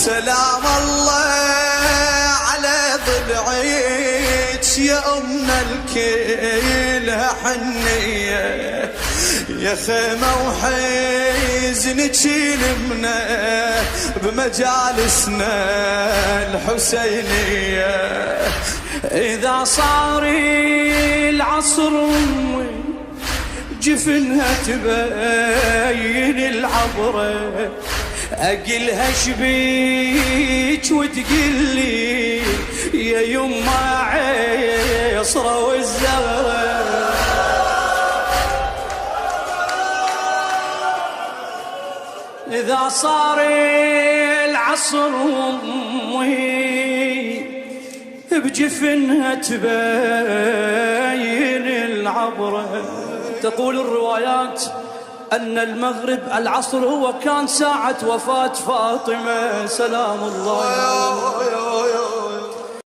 سلام الله على ضلعيك يا أمنا الكل حنية، يا خيمة وحزن تشيلمنا بمجالسنا الحسينية. إذا صار العصر جفنها تبين العبرة، أقلها شبيك وتقلي يا يما عصرة والزغرة. إذا صار العصر بجفنها تبين العبرة. تقول الروايات أن المغرب العصر هو كان ساعة وفاة فاطمة سلام الله.